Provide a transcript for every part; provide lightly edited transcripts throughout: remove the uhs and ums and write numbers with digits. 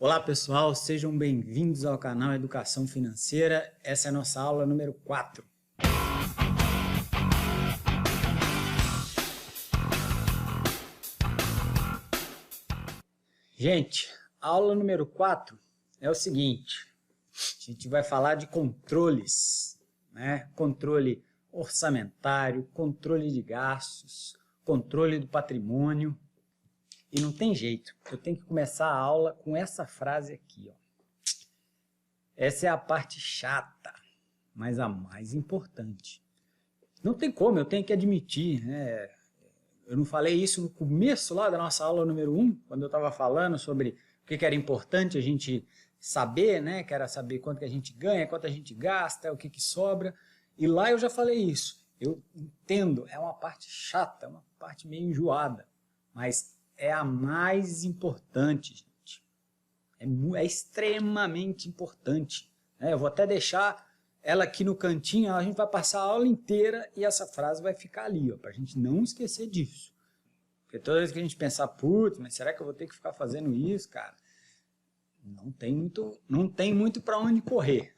Olá pessoal, sejam bem-vindos ao canal Educação Financeira. Essa é a nossa aula número 4. Gente, a aula número 4 é o seguinte: a gente vai falar de controles, né? Controle orçamentário, controle de gastos, controle do patrimônio. E não tem jeito, eu tenho que começar a aula com essa frase aqui, ó. Essa é a parte chata, mas a mais importante. Não tem como, eu tenho que admitir, né? Eu não falei isso no começo lá da nossa aula número 1, quando eu estava falando sobre o que era importante a gente saber, né? Que era saber quanto que a gente ganha, quanto a gente gasta, o que sobra. E lá eu já falei isso. Eu entendo, é uma parte chata, uma parte meio enjoada, mas é a mais importante, gente. É extremamente importante. Eu vou até deixar ela aqui no cantinho, a gente vai passar a aula inteira e essa frase vai ficar ali, para a gente não esquecer disso. Porque toda vez que a gente pensar, putz, mas será que eu vou ter que ficar fazendo isso, cara? Não tem muito para onde correr,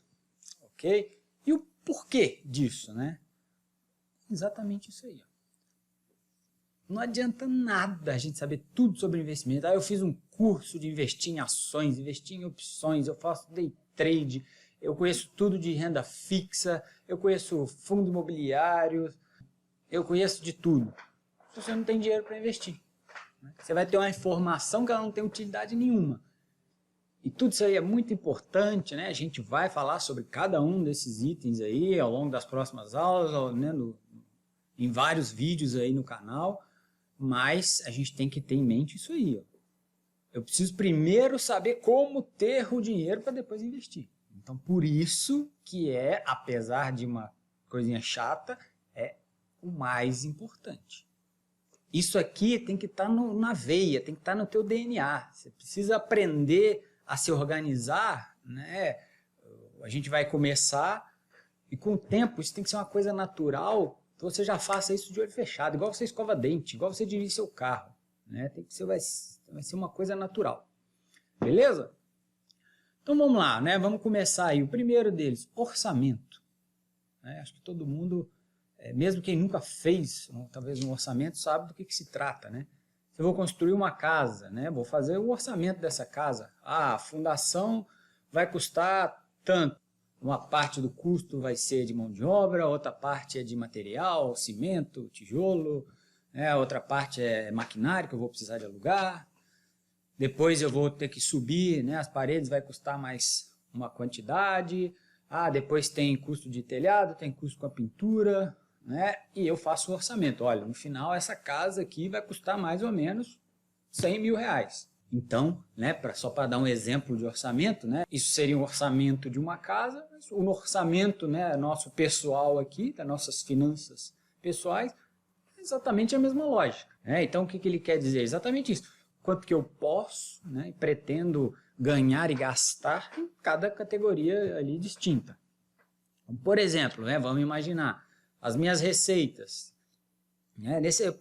ok? E o porquê disso, né? Exatamente isso aí, ó. Não adianta nada a gente saber tudo sobre investimento. Eu fiz um curso de investir em ações, investir em opções, eu faço day trade, eu conheço tudo de renda fixa, eu conheço fundo imobiliário, eu conheço de tudo. Se você não tem dinheiro para investir, você vai ter uma informação que ela não tem utilidade nenhuma. E tudo isso aí é muito importante, né? A gente vai falar sobre cada um desses itens aí ao longo das próximas aulas, né? Em vários vídeos aí no canal. Mas a gente tem que ter em mente isso aí, ó. Eu preciso primeiro saber como ter o dinheiro para depois investir. Então, por isso que apesar de uma coisinha chata, é o mais importante. Isso aqui tem que estar na veia, tem que estar no teu DNA. Você precisa aprender a se organizar, né? A gente vai começar e com o tempo isso tem que ser uma coisa natural. Então você já faça isso de olho fechado, igual você escova dente, igual você dirige seu carro, né? Vai ser uma coisa natural. Beleza? Então vamos lá, né? Vamos começar aí. O primeiro deles, orçamento. Acho que todo mundo, mesmo quem nunca fez talvez um orçamento, sabe do que se trata, né? Se eu vou construir uma casa, né? Vou fazer o orçamento dessa casa. A fundação vai custar tanto. Uma parte do custo vai ser de mão de obra, outra parte é de material, cimento, tijolo, outra parte é maquinário que eu vou precisar de alugar. Depois eu vou ter que subir, né, as paredes, vai custar mais uma quantidade. Depois tem custo de telhado, tem custo com a pintura, né, e eu faço o orçamento. Olha, no final essa casa aqui vai custar mais ou menos R$100 mil. Então, né, só para dar um exemplo de orçamento, né, isso seria um orçamento de uma casa, mas o orçamento, né, nosso pessoal aqui, das nossas finanças pessoais, é exatamente a mesma lógica. Então, o que ele quer dizer? Exatamente isso. Quanto que eu posso, né, e pretendo ganhar e gastar em cada categoria ali distinta. Por exemplo, né, vamos imaginar as minhas receitas.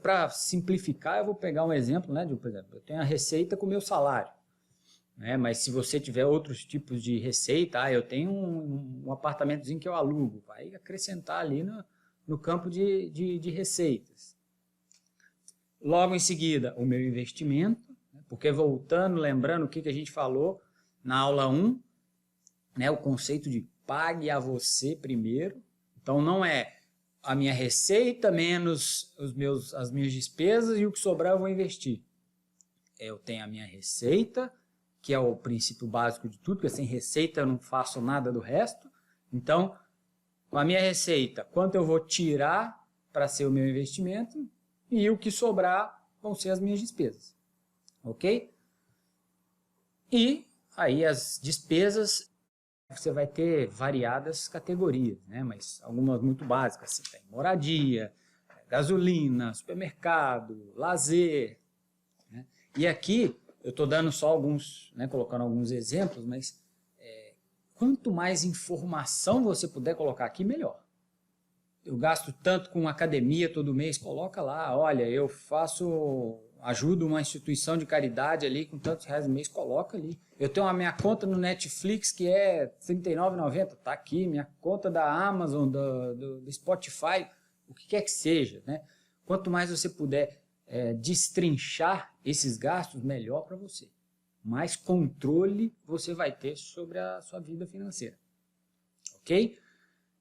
Para simplificar, eu vou pegar um exemplo, né, por exemplo, eu tenho a receita com o meu salário, né, mas se você tiver outros tipos de receita, eu tenho um apartamentozinho que eu alugo, vai acrescentar ali no campo de receitas. Logo em seguida, o meu investimento, né, porque voltando, lembrando o que a gente falou na aula 1, né, o conceito de pague a você primeiro. Então não é a minha receita menos as minhas despesas e o que sobrar eu vou investir. Eu tenho a minha receita, que é o princípio básico de tudo, porque sem receita eu não faço nada do resto. Então, com a minha receita, quanto eu vou tirar para ser o meu investimento e o que sobrar vão ser as minhas despesas. Ok? E aí as despesas, você vai ter variadas categorias, né? Mas algumas muito básicas. Você tem moradia, gasolina, supermercado, lazer, né? E aqui eu estou dando só alguns, né, colocando alguns exemplos, mas quanto mais informação você puder colocar aqui, melhor. Eu gasto tanto com academia todo mês, coloca lá, olha, eu faço ajudo uma instituição de caridade ali com tantos reais no mês, coloca ali. Eu tenho a minha conta no Netflix que é R$ 39,90, tá aqui. Minha conta da Amazon, do Spotify, o que quer que seja, né? Quanto mais você puder destrinchar esses gastos, melhor para você. Mais controle você vai ter sobre a sua vida financeira. Ok?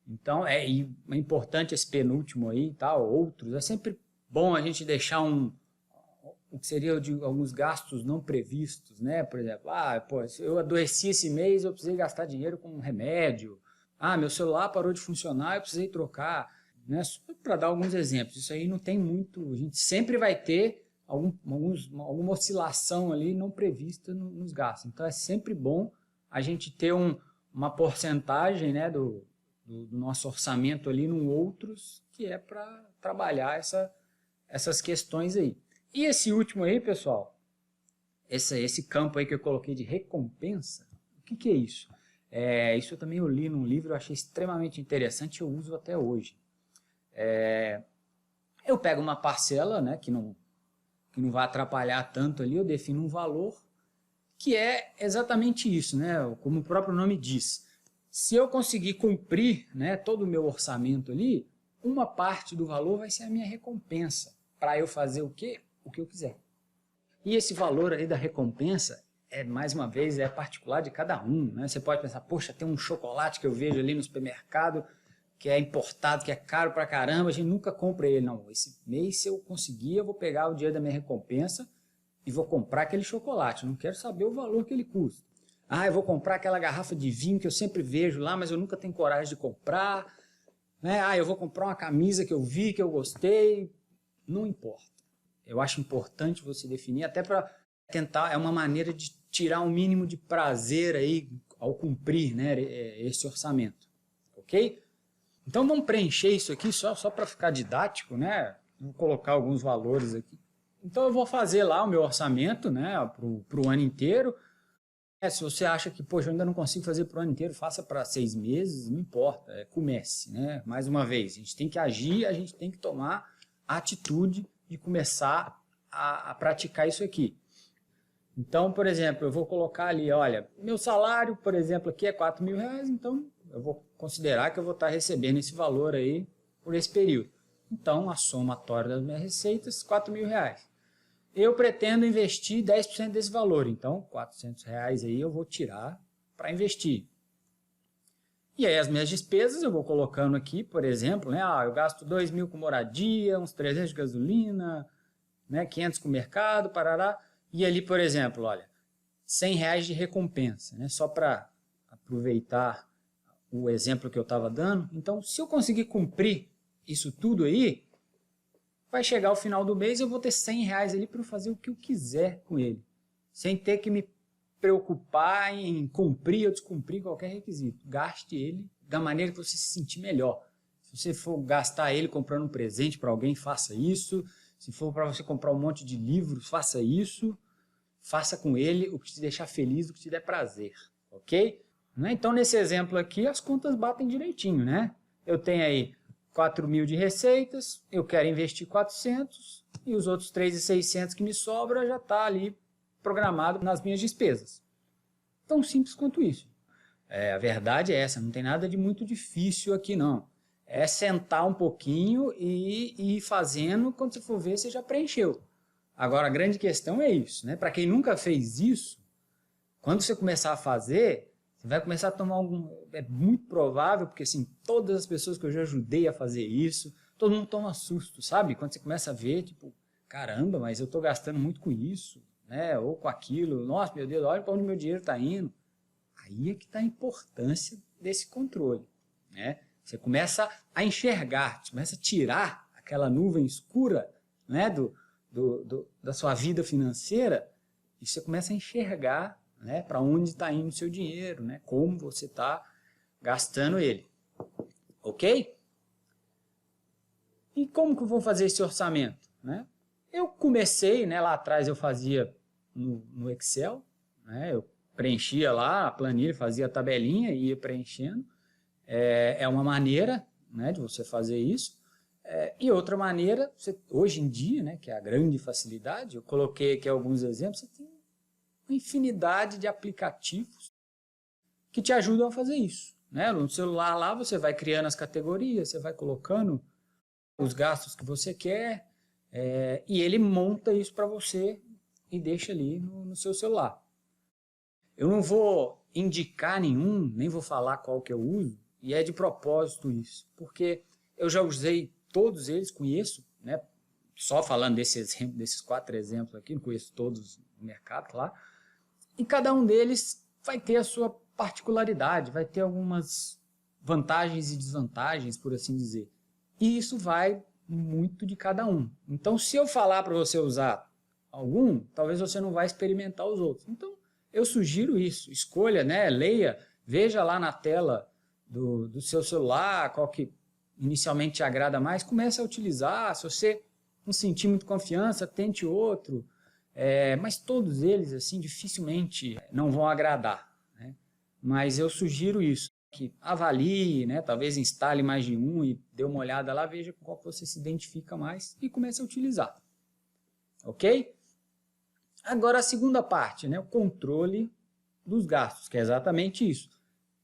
Então, é importante esse penúltimo aí, tá? Outros. É sempre bom a gente deixar o que seria de alguns gastos não previstos, né? Por exemplo, eu adoeci esse mês, eu precisei gastar dinheiro com um remédio. Meu celular parou de funcionar, eu precisei trocar. Né? Só para dar alguns exemplos. Isso aí não tem muito... A gente sempre vai ter alguma oscilação ali não prevista nos gastos. Então, é sempre bom a gente ter uma porcentagem, né, do nosso orçamento ali no outros, que é para trabalhar essas questões aí. E esse último aí, pessoal, esse campo aí que eu coloquei de recompensa, o que é isso? Isso eu também li num livro, eu achei extremamente interessante, eu uso até hoje. Eu pego uma parcela, né, que não vai atrapalhar tanto ali, eu defino um valor, que é exatamente isso, né, como o próprio nome diz. Se eu conseguir cumprir, né, todo o meu orçamento ali, uma parte do valor vai ser a minha recompensa, para eu fazer o que eu quiser. E esse valor aí da recompensa, mais uma vez, é particular de cada um, né? Você pode pensar, poxa, tem um chocolate que eu vejo ali no supermercado, que é importado, que é caro pra caramba, a gente nunca compra ele. Não, esse mês, se eu conseguir, eu vou pegar o dinheiro da minha recompensa e vou comprar aquele chocolate. Eu não quero saber o valor que ele custa. Eu vou comprar aquela garrafa de vinho que eu sempre vejo lá, mas eu nunca tenho coragem de comprar. Né? Eu vou comprar uma camisa que eu vi, que eu gostei. Não importa. Eu acho importante você definir, até para tentar, é uma maneira de tirar um mínimo de prazer aí ao cumprir, né, esse orçamento. Ok? Então vamos preencher isso aqui só para ficar didático, né? Vou colocar alguns valores aqui. Então eu vou fazer lá o meu orçamento, né, para o ano inteiro. Se você acha que, poxa, eu ainda não consigo fazer para o ano inteiro, faça para 6 meses, não importa, comece, né? Mais uma vez, a gente tem que agir, a gente tem que tomar a atitude de começar a praticar isso aqui. Então, por exemplo, eu vou colocar ali, olha, meu salário, por exemplo, aqui é R$4.000, então eu vou considerar que eu vou estar recebendo esse valor aí por esse período. Então, a somatória das minhas receitas, R$4.000. Eu pretendo investir 10% desse valor, então R$400 aí eu vou tirar para investir. E aí as minhas despesas eu vou colocando aqui, por exemplo, né, eu gasto 2.000 com moradia, uns 300 de gasolina, né, 500 com mercado, parará. E ali, por exemplo, olha, R$100 de recompensa, né, só para aproveitar o exemplo que eu estava dando. Então, se eu conseguir cumprir isso tudo aí, vai chegar o final do mês, eu vou ter R$100 ali para eu fazer o que eu quiser com ele, sem ter que me preocupar em cumprir ou descumprir qualquer requisito. Gaste ele da maneira que você se sentir melhor. Se você for gastar ele comprando um presente para alguém, faça isso. Se for para você comprar um monte de livros, faça isso. Faça com ele o que te deixar feliz, o que te der prazer. Ok? Então, nesse exemplo aqui, as contas batem direitinho, né? Eu tenho aí 4.000 de receitas, eu quero investir 400 e os outros 3.600 que me sobram já está ali programado nas minhas despesas. Tão simples quanto isso. A verdade é essa, não tem nada de muito difícil aqui não. É sentar um pouquinho e ir fazendo, quando você for ver, você já preencheu. Agora, a grande questão é isso, né? Para quem nunca fez isso, quando você começar a fazer, você vai começar a tomar é muito provável, porque assim, todas as pessoas que eu já ajudei a fazer isso, todo mundo toma susto, sabe? Quando você começa a ver, tipo, caramba, mas eu estou gastando muito com isso, né? Ou com aquilo, nossa, meu Deus, olha para onde meu dinheiro está indo. Aí é que está a importância desse controle, né? Você começa a enxergar, você começa a tirar aquela nuvem escura, né, da sua vida financeira, e você começa a enxergar, né, para onde está indo o seu dinheiro, né, como você está gastando ele. Ok? E como que eu vou fazer esse orçamento, né? Eu comecei, né, lá atrás eu fazia no Excel, né, eu preenchia lá a planilha, fazia a tabelinha e ia preenchendo. É uma maneira, né, de você fazer isso. E outra maneira, hoje em dia, né, que é a grande facilidade, eu coloquei aqui alguns exemplos, você tem uma infinidade de aplicativos que te ajudam a fazer isso. Né? No celular lá você vai criando as categorias, você vai colocando os gastos que você quer, e ele monta isso para você e deixa ali no seu celular. Eu não vou indicar nenhum, nem vou falar qual que eu uso, e é de propósito isso, porque eu já usei todos eles, conheço, né? Só falando desses 4 exemplos aqui, não conheço todos no mercado, claro, e cada um deles vai ter a sua particularidade, vai ter algumas vantagens e desvantagens, por assim dizer. E isso vai muito de cada um. Então, se eu falar para você usar algum, talvez você não vai experimentar os outros. Então, eu sugiro isso. Escolha, né? Leia, veja lá na tela do seu celular qual que inicialmente te agrada mais, comece a utilizar. Se você não sentir muito confiança, tente outro. Mas todos eles, assim, dificilmente não vão agradar. Né? Mas eu sugiro isso. Que avalie, né? Talvez instale mais de um e dê uma olhada lá, veja com qual você se identifica mais e comece a utilizar. Ok? Agora a segunda parte, né? O controle dos gastos, que é exatamente isso.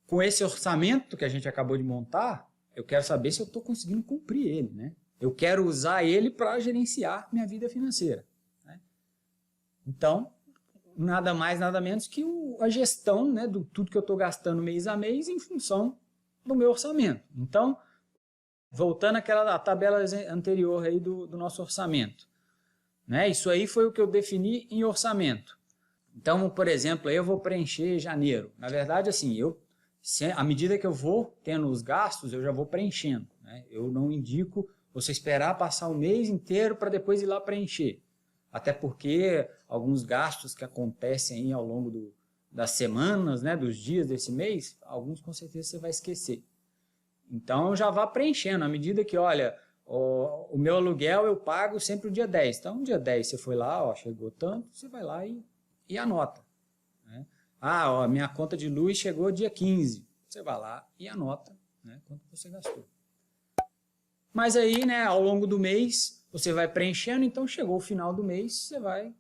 Com esse orçamento que a gente acabou de montar, eu quero saber se eu estou conseguindo cumprir ele. Né? Eu quero usar ele para gerenciar minha vida financeira. Né? Então, nada mais, nada menos que a gestão, né, do tudo que eu estou gastando mês a mês em função do meu orçamento. Então, voltando àquela tabela anterior aí do nosso orçamento. Né, isso aí foi o que eu defini em orçamento. Então, por exemplo, aí eu vou preencher janeiro. Na verdade, assim, à medida que eu vou tendo os gastos, eu já vou preenchendo. Né? Eu não indico você esperar passar o mês inteiro para depois ir lá preencher. Até porque alguns gastos que acontecem aí ao longo das semanas, né, dos dias desse mês, alguns com certeza você vai esquecer. Então já vá preenchendo, à medida que, olha, o meu aluguel eu pago sempre o dia 10. Então, no dia 10 você foi lá, ó, chegou tanto, você vai lá e anota. Né? Ó, minha conta de luz chegou dia 15. Você vai lá e anota, né, quanto você gastou. Mas aí, né, ao longo do mês, você vai preenchendo, então chegou o final do mês, você vai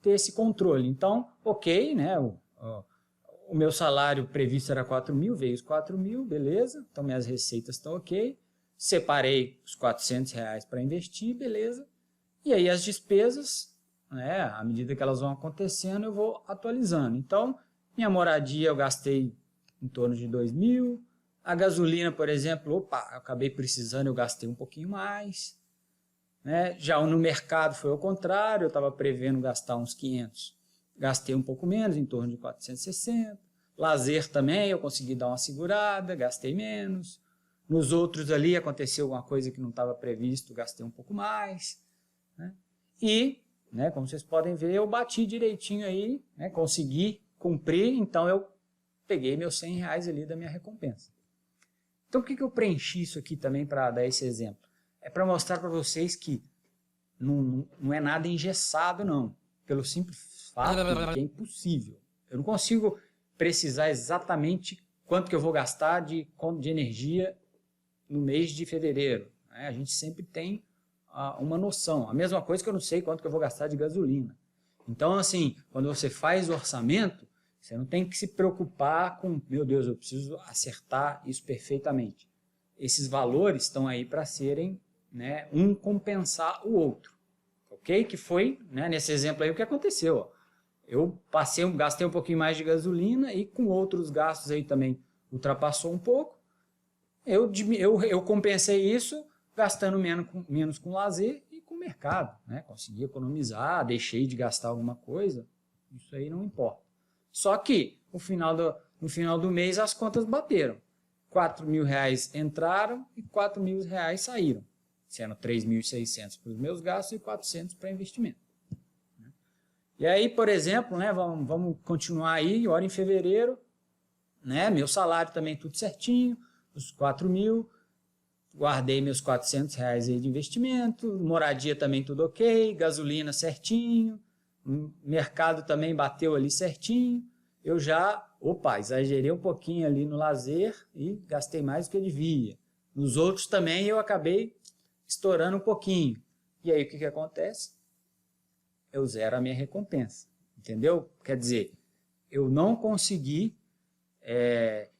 ter esse controle. Então, ok, né, o meu salário previsto era 4 mil, veio os 4 mil, beleza, então minhas receitas estão ok, separei os R$400 para investir, beleza, e aí as despesas, né, à medida que elas vão acontecendo, eu vou atualizando. Então, minha moradia eu gastei em torno de 2 mil, a gasolina, por exemplo, opa, eu acabei precisando, eu gastei um pouquinho mais. Né? Já no mercado foi ao contrário, eu estava prevendo gastar uns 500. Gastei um pouco menos, em torno de 460. Lazer também, eu consegui dar uma segurada, gastei menos. Nos outros ali aconteceu alguma coisa que não estava previsto, gastei um pouco mais. Né? E, né, como vocês podem ver, eu bati direitinho aí, né, consegui cumprir, então eu peguei meus R$100 ali da minha recompensa. Então, por que eu preenchi isso aqui também para dar esse exemplo? É para mostrar para vocês que não é nada engessado, não. Pelo simples fato de que é impossível. Eu não consigo precisar exatamente quanto que eu vou gastar de energia no mês de fevereiro. Né? A gente sempre tem uma noção. A mesma coisa que eu não sei quanto que eu vou gastar de gasolina. Então, assim, quando você faz o orçamento, você não tem que se preocupar com, meu Deus, eu preciso acertar isso perfeitamente. Esses valores estão aí para serem, né, um compensar o outro. Ok? Que foi, né, nesse exemplo aí, o que aconteceu. Ó. Eu gastei um pouquinho mais de gasolina e com outros gastos aí também ultrapassou um pouco. Eu compensei isso gastando menos com lazer e com mercado. Né? Consegui economizar, deixei de gastar alguma coisa. Isso aí não importa. Só que no final do mês as contas bateram. R$4.000 entraram e R$4.000 saíram. Sendo 3.600 para os meus gastos e 400 para investimento. E aí, por exemplo, né, vamos continuar aí, agora em fevereiro, né, meu salário também tudo certinho, os 4 mil, guardei meus R$400 aí de investimento, moradia também tudo ok, gasolina certinho, mercado também bateu ali certinho, eu já, exagerei um pouquinho ali no lazer e gastei mais do que eu devia. Nos outros também eu acabei estourando um pouquinho. E aí o que acontece? Eu zero a minha recompensa, entendeu? Quer dizer, eu não consegui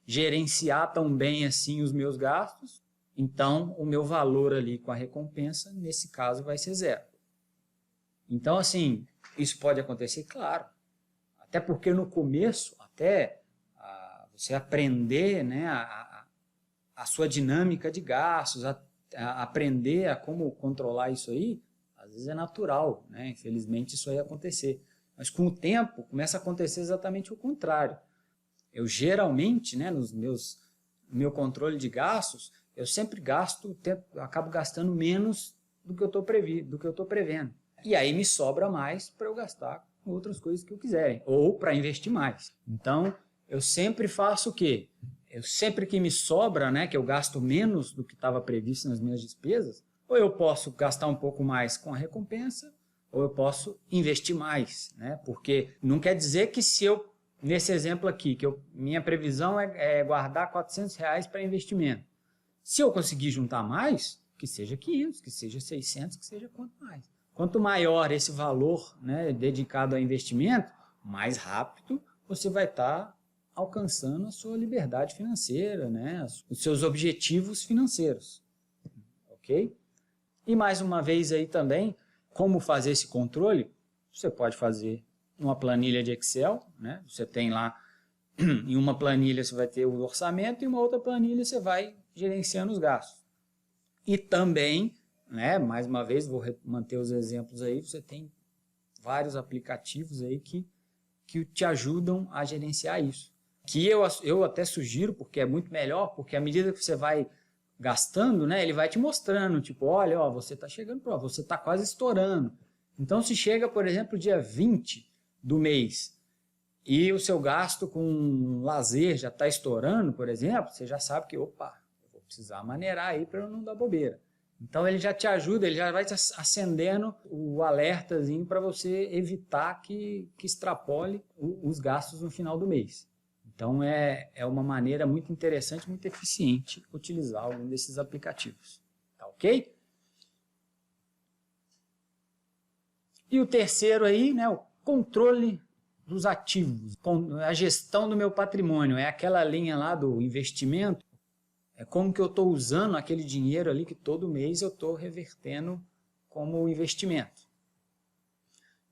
gerenciar tão bem assim os meus gastos, então o meu valor ali com a recompensa, nesse caso, vai ser zero. Então, assim, isso pode acontecer, claro, até porque no começo, até você aprender, né, a sua dinâmica de gastos, a aprender a como controlar isso aí, às vezes é natural, né? Infelizmente isso aí acontecer. Mas com o tempo começa a acontecer exatamente o contrário. Eu geralmente, né, no meu controle de gastos, eu sempre acabo gastando menos do que eu estou prevendo. E aí me sobra mais para eu gastar com outras coisas que eu quiserem, ou para investir mais. Então, eu sempre faço o quê? Sempre que me sobra, né, que eu gasto menos do que estava previsto nas minhas despesas, ou eu posso gastar um pouco mais com a recompensa, ou eu posso investir mais, né? Porque não quer dizer que se eu, nesse exemplo aqui, minha previsão é guardar R$400 para investimento. Se eu conseguir juntar mais, que seja 500, que seja 600, que seja quanto mais. Quanto maior esse valor, né, dedicado a investimento, mais rápido você vai estar alcançando a sua liberdade financeira, né, os seus objetivos financeiros. Ok? E mais uma vez aí também, como fazer esse controle? Você pode fazer numa planilha de Excel, né? Você tem lá, em uma planilha você vai ter o orçamento e uma outra planilha você vai gerenciando os gastos. E também, né, mais uma vez, vou manter os exemplos aí, você tem vários aplicativos aí que te ajudam a gerenciar isso. Que eu até sugiro, porque é muito melhor, porque à medida que você vai gastando, né, ele vai te mostrando, tipo, olha, ó, você está chegando, você está quase estourando. Então, se chega, por exemplo, dia 20 do mês e o seu gasto com lazer já está estourando, por exemplo, você já sabe que, opa, eu vou precisar maneirar aí para eu não dar bobeira. Então, ele já te ajuda, ele já vai te acendendo o alertazinho para você evitar que extrapole os gastos no final do mês. Então, é uma maneira muito interessante, muito eficiente utilizar algum desses aplicativos. Tá ok? E o terceiro aí, né, o controle dos ativos, a gestão do meu patrimônio. É aquela linha lá do investimento, é como que eu estou usando aquele dinheiro ali que todo mês eu estou revertendo como investimento.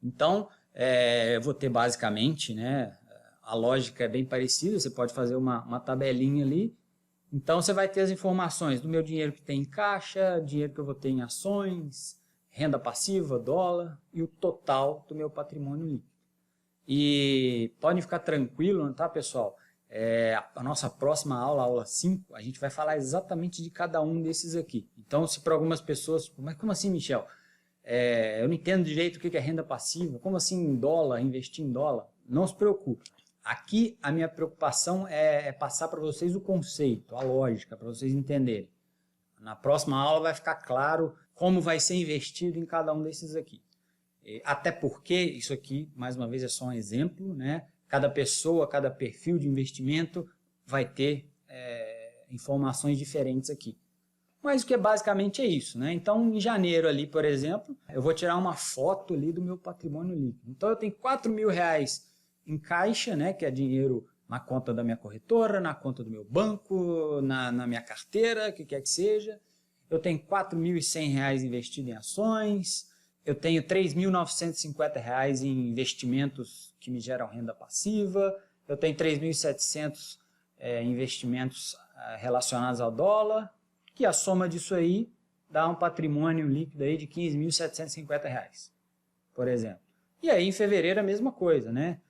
Então, eu vou ter basicamente, né, a lógica é bem parecida, você pode fazer uma tabelinha ali. Então, você vai ter as informações do meu dinheiro que tem em caixa, dinheiro que eu vou ter em ações, renda passiva, dólar e o total do meu patrimônio líquido. E podem ficar tranquilos, tá, pessoal? A nossa próxima aula, a aula 5, a gente vai falar exatamente de cada um desses aqui. Então, se para algumas pessoas, mas como assim, Michel? Eu não entendo direito o que é renda passiva, como assim em dólar, investir em dólar? Não se preocupe. Aqui a minha preocupação é passar para vocês o conceito, a lógica, para vocês entenderem. Na próxima aula vai ficar claro como vai ser investido em cada um desses aqui. Até porque isso aqui, mais uma vez, é só um exemplo, né? Cada pessoa, cada perfil de investimento vai ter informações diferentes aqui. Mas o que basicamente é isso, né? Então, em janeiro ali, por exemplo, eu vou tirar uma foto ali do meu patrimônio líquido. Então, eu tenho R$4.000 em caixa, né, que é dinheiro na conta da minha corretora, na conta do meu banco, na minha carteira, o que quer que seja. Eu tenho R$4.100 investido em ações, eu tenho R$3.950 em investimentos que me geram renda passiva, eu tenho R$3.700 investimentos relacionados ao dólar, que a soma disso aí dá um patrimônio líquido aí de R$15.750, por exemplo. E aí em fevereiro a mesma coisa, né?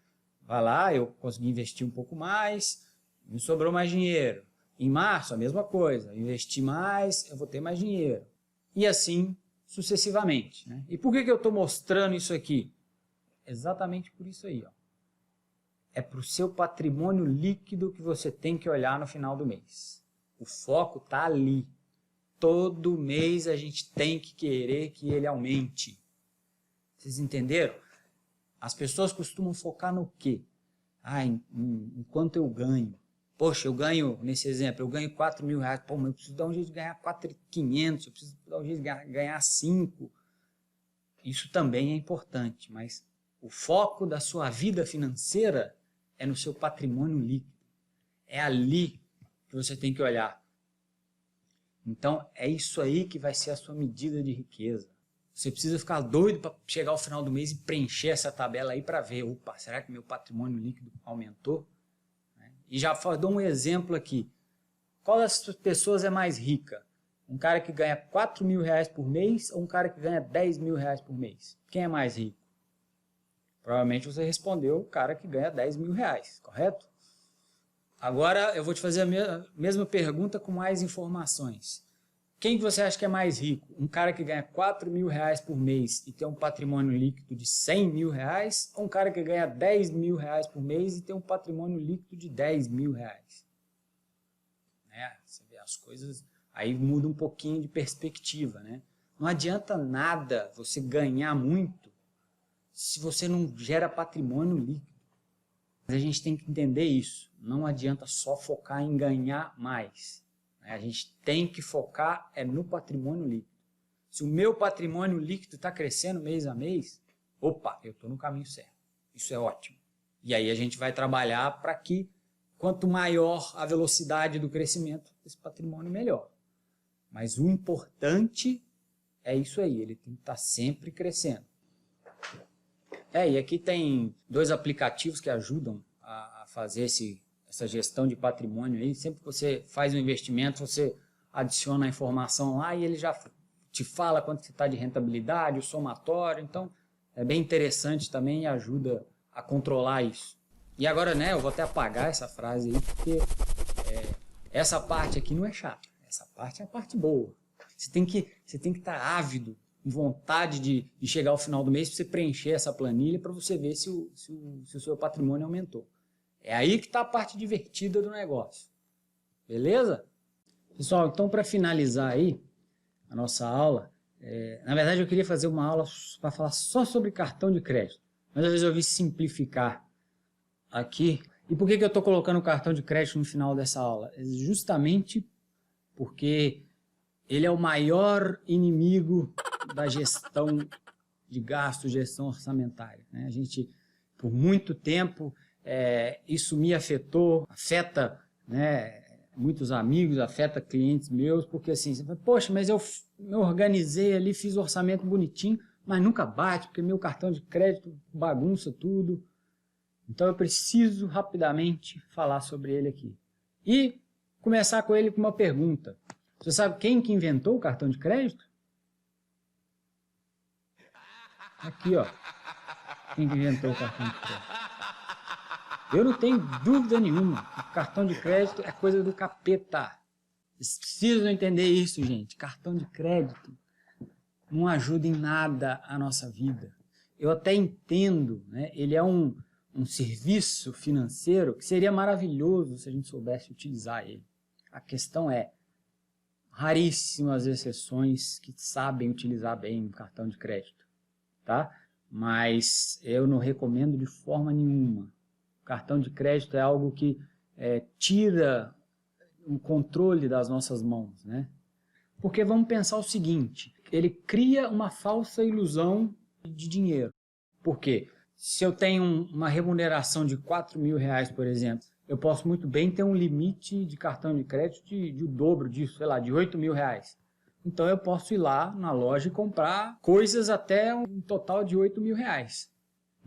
Vai lá, eu consegui investir um pouco mais, me sobrou mais dinheiro. Em março, a mesma coisa, investi mais, eu vou ter mais dinheiro. E assim sucessivamente, né? E por que eu estou mostrando isso aqui? Exatamente por isso aí, ó. É para o seu patrimônio líquido que você tem que olhar no final do mês. O foco está ali. Todo mês a gente tem que querer que ele aumente. Vocês entenderam? As pessoas costumam focar no quê? Em quanto eu ganho. Poxa, eu ganho, nesse exemplo, eu ganho 4 mil reais. Pô, mas eu preciso dar um jeito de ganhar 4.500, eu preciso dar um jeito de ganhar 5. Isso também é importante, mas o foco da sua vida financeira é no seu patrimônio líquido. É ali que você tem que olhar. Então, é isso aí que vai ser a sua medida de riqueza. Você precisa ficar doido para chegar ao final do mês e preencher essa tabela aí para ver, opa, será que meu patrimônio líquido aumentou? E já dou um exemplo aqui. Qual das pessoas é mais rica? Um cara que ganha 4 mil reais por mês ou um cara que ganha 10 mil reais por mês? Quem é mais rico? Provavelmente você respondeu o cara que ganha 10 mil reais, correto? Agora eu vou te fazer a mesma pergunta com mais informações. Quem que você acha que é mais rico? Um cara que ganha 4 mil reais por mês e tem um patrimônio líquido de 100 mil reais, ou um cara que ganha 10 mil reais por mês e tem um patrimônio líquido de 10 mil reais? Você vê as coisas, aí muda um pouquinho de perspectiva, né? Não adianta nada você ganhar muito se você não gera patrimônio líquido. Mas a gente tem que entender isso. Não adianta só focar em ganhar mais. A gente tem que focar no patrimônio líquido. Se o meu patrimônio líquido está crescendo mês a mês, opa, eu estou no caminho certo. Isso é ótimo. E aí a gente vai trabalhar para que, quanto maior a velocidade do crescimento, esse patrimônio melhor. Mas o importante é isso aí, ele tem que estar sempre crescendo. E aqui tem 2 aplicativos que ajudam a fazer essa gestão de patrimônio aí. Sempre que você faz um investimento, você adiciona a informação lá e ele já te fala quanto você está de rentabilidade, o somatório. Então, é bem interessante também e ajuda a controlar isso. E agora, eu vou até apagar essa frase aí, porque essa parte aqui não é chata. Essa parte é a parte boa. Você tem que estar ávido, com vontade de chegar ao final do mês para você preencher essa planilha para você ver se o seu patrimônio aumentou. É aí que está a parte divertida do negócio. Beleza? Pessoal, então para finalizar aí a nossa aula, na verdade eu queria fazer uma aula para falar só sobre cartão de crédito, mas eu resolvi simplificar aqui. E por que eu estou colocando o cartão de crédito no final dessa aula? Justamente porque ele é o maior inimigo da gestão de gastos, gestão orçamentária. A gente, por muito tempo, isso me afeta muitos amigos, afeta clientes meus, porque assim, você fala, poxa, mas eu me organizei ali, fiz o orçamento bonitinho, mas nunca bate, porque meu cartão de crédito bagunça tudo. Então eu preciso rapidamente falar sobre ele aqui. E começar com ele com uma pergunta. Você sabe quem que inventou o cartão de crédito? Aqui, ó. Quem que inventou o cartão de crédito? Eu não tenho dúvida nenhuma que o cartão de crédito é coisa do capeta. Vocês precisam entender isso, gente. Cartão de crédito não ajuda em nada a nossa vida. Eu até entendo, ele é um serviço financeiro que seria maravilhoso se a gente soubesse utilizar ele. A questão é, raríssimas exceções que sabem utilizar bem um cartão de crédito, tá? Mas eu não recomendo de forma nenhuma. O cartão de crédito é algo que tira o controle das nossas mãos, Porque vamos pensar o seguinte, ele cria uma falsa ilusão de dinheiro. Por quê? Se eu tenho uma remuneração de 4 mil reais, por exemplo, eu posso muito bem ter um limite de cartão de crédito de o dobro disso, sei lá, de 8 mil reais. Então eu posso ir lá na loja e comprar coisas até um total de 8 mil reais.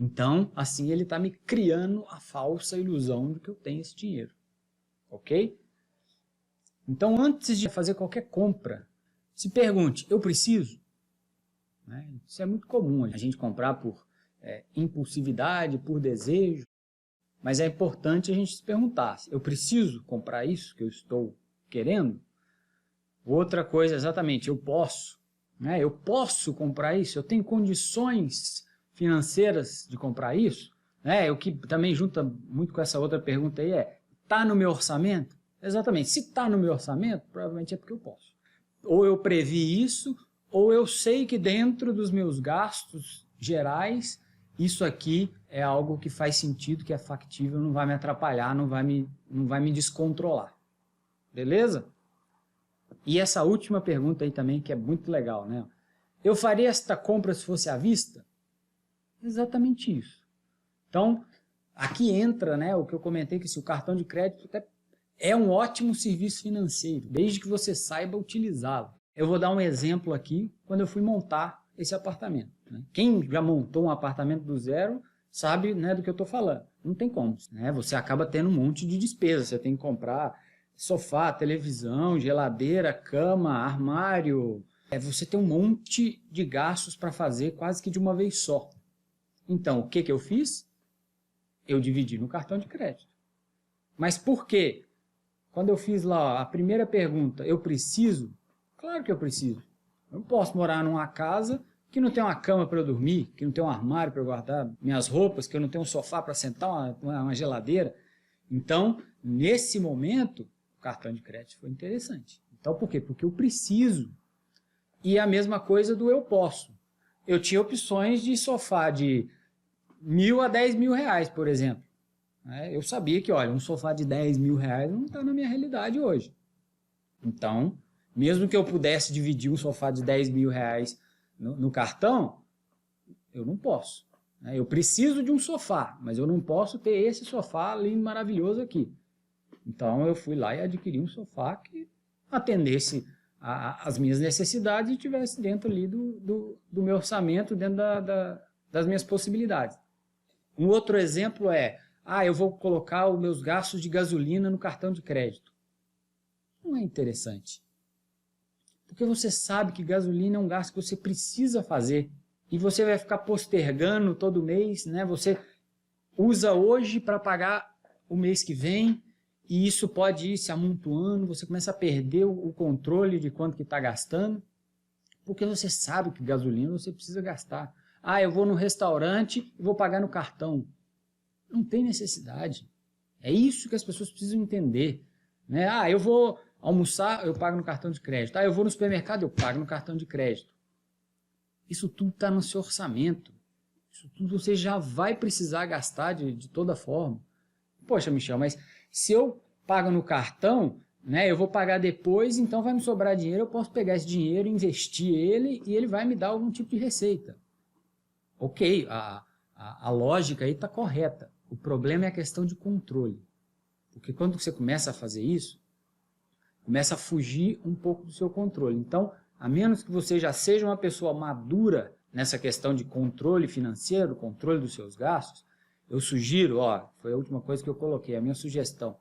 Então, assim ele está me criando a falsa ilusão de que eu tenho esse dinheiro. Ok? Então, antes de fazer qualquer compra, se pergunte, eu preciso? Isso é muito comum, a gente comprar por impulsividade, por desejo. Mas é importante a gente se perguntar, eu preciso comprar isso que eu estou querendo? Outra coisa, exatamente, eu posso comprar isso? Eu tenho condições financeiras de comprar isso? O que também junta muito com essa outra pergunta aí está no meu orçamento? Exatamente, se está no meu orçamento, provavelmente é porque eu posso. Ou eu previ isso, ou eu sei que dentro dos meus gastos gerais, isso aqui é algo que faz sentido, que é factível, não vai me atrapalhar, não vai me não vai me descontrolar. Beleza? E essa última pergunta aí também, que é muito legal, né? Eu faria esta compra se fosse à vista? Exatamente isso. Então, aqui entra, né, o que eu comentei, que se o cartão de crédito é um ótimo serviço financeiro, desde que você saiba utilizá-lo. Eu vou dar um exemplo aqui, quando eu fui montar esse apartamento. Né? Quem já montou um apartamento do zero sabe, né, do que eu estou falando. Não tem como. Né? Você acaba tendo um monte de despesas. Você tem que comprar sofá, televisão, geladeira, cama, armário. Você tem um monte de gastos para fazer quase que de uma vez só. Então, o que eu fiz? Eu dividi no cartão de crédito. Mas por quê? Quando eu fiz lá a primeira pergunta, eu preciso? Claro que eu preciso. Eu não posso morar numa casa que não tem uma cama para eu dormir, que não tem um armário para eu guardar minhas roupas, que eu não tenho um sofá para sentar, uma geladeira. Então, nesse momento, o cartão de crédito foi interessante. Então, por quê? Porque eu preciso. E a mesma coisa do eu posso. Eu tinha opções de sofá de R$1.000 a R$10.000, por exemplo. Eu sabia que, olha, um sofá de R$10.000 não está na minha realidade hoje. Então, mesmo que eu pudesse dividir um sofá de R$10.000 no cartão, eu não posso. Eu preciso de um sofá, mas eu não posso ter esse sofá lindo, maravilhoso aqui. Então, eu fui lá e adquiri um sofá que atendesse as minhas necessidades e estivesse dentro ali do meu orçamento, dentro das minhas possibilidades. Um outro exemplo é, eu vou colocar os meus gastos de gasolina no cartão de crédito. Não é interessante. Porque você sabe que gasolina é um gasto que você precisa fazer. E você vai ficar postergando todo mês, né? Você usa hoje para pagar o mês que vem, e isso pode ir se amontoando, você começa a perder o controle de quanto que está gastando, porque você sabe que gasolina você precisa gastar. Eu vou no restaurante e vou pagar no cartão. Não tem necessidade. É isso que as pessoas precisam entender. Né? Eu vou almoçar, eu pago no cartão de crédito. Eu vou no supermercado, eu pago no cartão de crédito. Isso tudo está no seu orçamento. Isso tudo você já vai precisar gastar de toda forma. Poxa, Michel, mas se eu pago no cartão, né, eu vou pagar depois, então vai me sobrar dinheiro, eu posso pegar esse dinheiro, investir ele e ele vai me dar algum tipo de receita. Ok, a lógica aí está correta. O problema é a questão de controle. Porque quando você começa a fazer isso, começa a fugir um pouco do seu controle. Então, a menos que você já seja uma pessoa madura nessa questão de controle financeiro, controle dos seus gastos, eu sugiro, foi a última coisa que eu coloquei, a minha sugestão,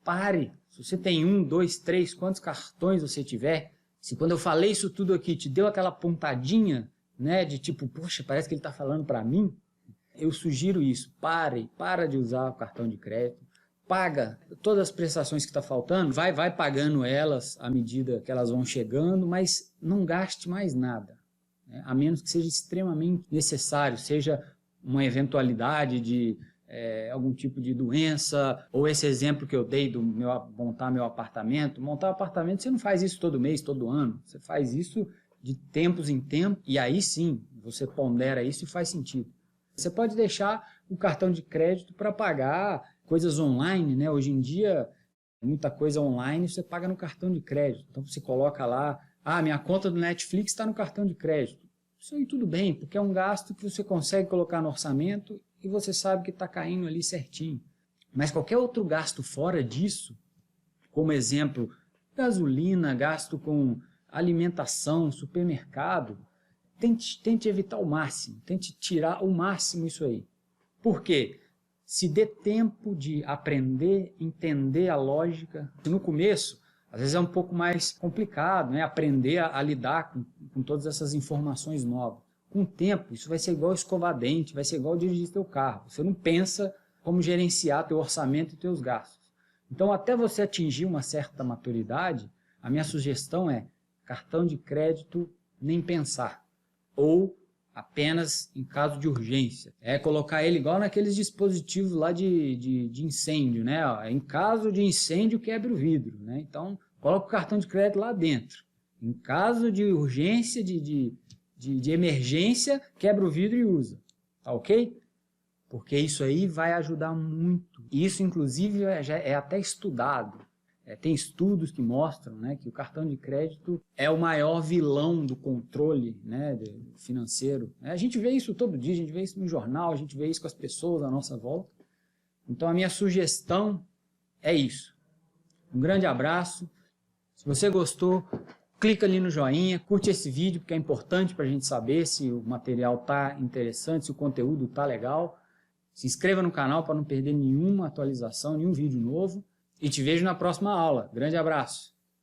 pare, se você tem 1, 2, 3, quantos cartões você tiver, se quando eu falei isso tudo aqui te deu aquela pontadinha, né, de tipo, poxa, parece que ele está falando para mim, eu sugiro isso, para de usar o cartão de crédito, paga todas as prestações que está faltando, vai pagando elas à medida que elas vão chegando, mas não gaste mais nada, né, a menos que seja extremamente necessário, seja uma eventualidade de algum tipo de doença, ou esse exemplo que eu dei do montar meu apartamento. Montar um apartamento você não faz isso todo mês, todo ano, você faz isso de tempos em tempos, e aí sim, você pondera isso e faz sentido. Você pode deixar o cartão de crédito para pagar coisas online, né? Hoje em dia, muita coisa online você paga no cartão de crédito. Então você coloca lá, minha conta do Netflix está no cartão de crédito. Isso aí tudo bem, porque é um gasto que você consegue colocar no orçamento e você sabe que está caindo ali certinho. Mas qualquer outro gasto fora disso, como exemplo, gasolina, gasto com alimentação, supermercado, tente evitar ao máximo, tente tirar ao máximo isso aí. Por quê? Se dê tempo de aprender, entender a lógica. No começo, às vezes é um pouco mais complicado, né? Aprender a lidar com todas essas informações novas. Com o tempo, isso vai ser igual escovar dente, vai ser igual dirigir teu carro. Você não pensa como gerenciar teu orçamento e teus gastos. Então, até você atingir uma certa maturidade, a minha sugestão é cartão de crédito nem pensar. Ou apenas em caso de urgência. Colocar ele igual naqueles dispositivos lá de incêndio, né? Em caso de incêndio, quebre o vidro, né? Então, coloca o cartão de crédito lá dentro. Em caso de urgência, de emergência, quebra o vidro e usa. Tá ok? porque isso aí vai ajudar muito. Isso, inclusive, já é até estudado. Tem estudos que mostram, né, que o cartão de crédito é o maior vilão do controle, né, financeiro. A gente vê isso todo dia, a gente vê isso no jornal, a gente vê isso com as pessoas à nossa volta. Então, a minha sugestão é isso. Um grande abraço. Se você gostou, clica ali no joinha, curte esse vídeo, porque é importante para a gente saber se o material está interessante, se o conteúdo está legal. Se inscreva no canal para não perder nenhuma atualização, nenhum vídeo novo. E te vejo na próxima aula. Grande abraço!